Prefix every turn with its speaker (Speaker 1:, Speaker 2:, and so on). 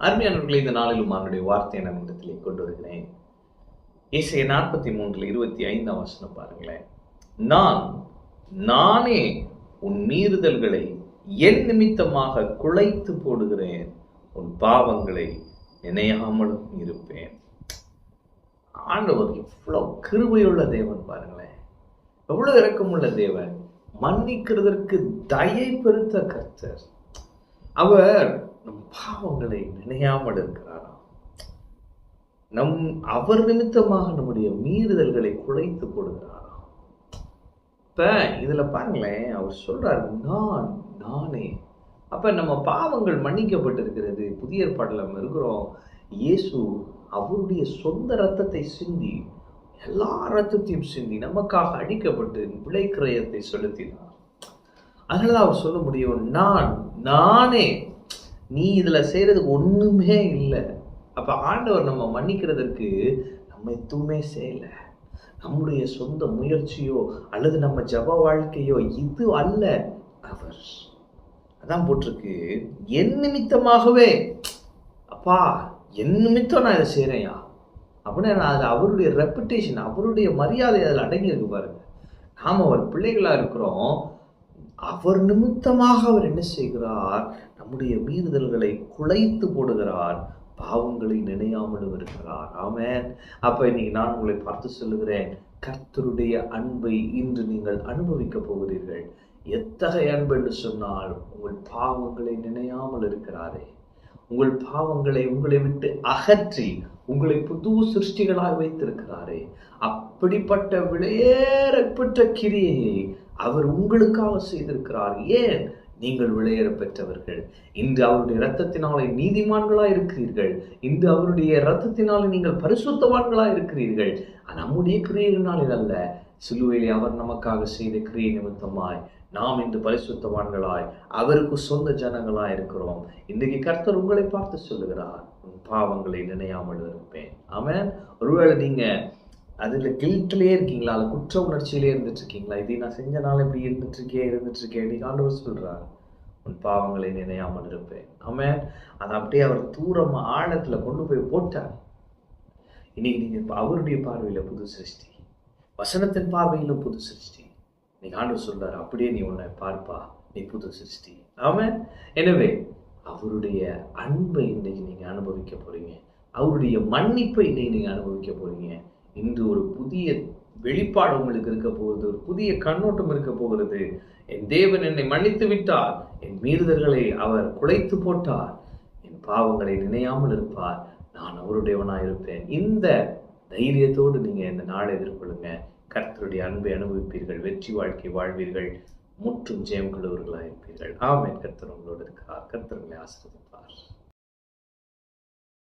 Speaker 1: அருமையானவர்களை, இந்த நாளிலும் அவனுடைய வார்த்தையை நான் இடத்திலே கொண்டு வருகிறேன். ஏசாயா 43:25 வசனம் பாருங்களேன். நானே உன் மீறுதல்களை என் நிமித்தமாக குலைத்து போடுகிறேன், உன் பாவங்களை நினையாமலும் இருப்பேன். ஆண்டவர் எவ்வளவு கிருபையுள்ள தேவன் பாருங்களேன், எவ்வளவு இரக்கமுள்ள தேவன், மன்னிக்கிறதற்கு தயை பெருத்த கர்த்தர். அவர் நம் பாவங்களை நினையாமல் இருக்கிறாராம். அவர் நிமித்தமாக நம்முடைய மீறுதல்களை குலைத்து போடுகிறாராம். இப்ப இதுல பாருங்களேன், அவர் சொல்றாரு நானே. அப்ப நம்ம பாவங்கள் மன்னிக்கப்பட்டிருக்கிறது. புதிய ஏற்பாடுல நம்ம இருக்கிறோம். இயேசு அவருடைய சொந்த ரத்தத்தை சிந்தி, எல்லா ரத்தத்தையும் சிந்தி நமக்காக அடிக்கப்பட்டு விலை கிரயத்தை செலுத்தினார். அதனால அவர் சொல்ல முடியும், நானே. நீ இதுல செய்யறதுக்கு ஒண்ணுமே இல்லை. அப்ப ஆண்டவர் நம்ம மன்னிக்கிறதற்கு நம்ம எதுவுமே செய்யல. நம்முடைய சொந்த முயற்சியோ அல்லது நம்ம ஜப வாழ்க்கையோ இது அல்ல. அவர் அதான் போட்டிருக்கு, என் நிமித்தமாகவே. அப்பா, என் நிமித்தம் நான் இதை செய்யறேயா அப்படின்னு அது அவருடைய ரெப்புடேஷன், அவருடைய மரியாதை அதில் அடங்கி இருக்கு பாருங்க. நாம அவர் பிள்ளைகளா இருக்கிறோம். அவர் நிமித்தமாக அவர் என்ன செய்கிறார்? நம்முடைய மீறுதல்களை குலைத்து போடுகிறார், பாவங்களை நினையாமலும் இருக்கிறார். ஆமென். அப்ப இன்னைக்கு நான் உங்களை பார்த்து சொல்லுகிறேன், கர்த்தருடைய அன்பை இன்று நீங்கள் அனுபவிக்க போகிறீர்கள். எத்தகைய அன்பு என்று சொன்னால், உங்கள் பாவங்களை நினையாமல் இருக்கிறாரே, உங்கள் பாவங்களை உங்களை விட்டு அகற்றி உங்களை புது சிருஷ்டிகளாக வைத்திருக்கிறாரே, அப்படிப்பட்ட விலையேறப்பட்ட கிரியையை அவர் உங்களுக்காக செய்திருக்கிறார். ஏன்? நீங்கள் விலையேற பெற்றவர்கள். இன்று அவருடைய இரத்தத்தினாலே நீதிமான்களாய் இருக்கிறீர்கள். இன்று அவருடைய இரத்தத்தினாலே நீங்கள் பரிசுத்தவான்களாய் இருக்கிறீர்கள். நம்முடைய கிரியைகளினால் அல்ல, சிலுவையிலே அவர் நமக்காக செய்த கிரியை நிமித்தமாய் நாம் இன்று பரிசுத்தவான்களாய் அவருக்கு சொந்த ஜனங்களாய் இருக்கிறோம். இன்றைக்கு கர்த்தர் உங்களை பார்த்து சொல்லுகிறார், உன் பாவங்களை நினையாமல் இருப்பேன். ஆமென். ஒருவேளை நீங்க அதுல கில்ட்லயே இருக்கீங்களா, அது குற்ற உணர்ச்சியிலே இருந்துட்டு இருக்கீங்களா, இதை நான் செஞ்சனால இப்படி இருந்துட்டு இருக்கேன், நீ ஆண்டவர் சொல்றார், உன் பாவங்களை நினையாமல் இருப்பேன். ஆமென். அதை அப்படியே அவர் தூரமா ஆழத்துல கொண்டு போய் போட்டார். இன்னைக்கு நீங்க அவருடைய பார்வையில புது சிருஷ்டி, வசனத்தின் பார்வையில புது சிருஷ்டி. நீங்க ஆண்டவர் சொல்றாரு, அப்படியே நீ உன்னை பார்ப்பா, நீ புது சிருஷ்டி. ஆமென். எனவே அவருடைய அன்பை இன்னைக்கு நீங்க அனுபவிக்க போறீங்க. அவருடைய மன்னிப்பை இன்னைக்கு நீங்க அனுபவிக்க போறீங்க. இன்று ஒரு புதிய வெளிப்பாடு உங்களுக்கு இருக்க போகிறது, ஒரு புதிய கண்ணோட்டம் இருக்க போகிறது. என் தேவன் என்னை மன்னித்து விட்டார், என் மீறுதல்களை அவர் குலைத்து போட்டார், என் பாவங்களை நினையாமல் இருப்பார், நான் அவருடையவனாய் இருப்பேன். இந்த தைரியத்தோடு நீங்க இந்த நாளை எதிர்கொள்ளுங்க. கர்த்தருடைய அன்பை அனுபவிப்பீர்கள், வெற்றி வாழ்க்கை வாழ்வீர்கள், முற்றும் ஜெயம் கொள்வர்களாக இருப்பீர்கள். ஆமென். கர்த்தர் உங்களோடு இருக்கிறார். கர்த்தர் உங்களை ஆசீர்வதிப்பார்.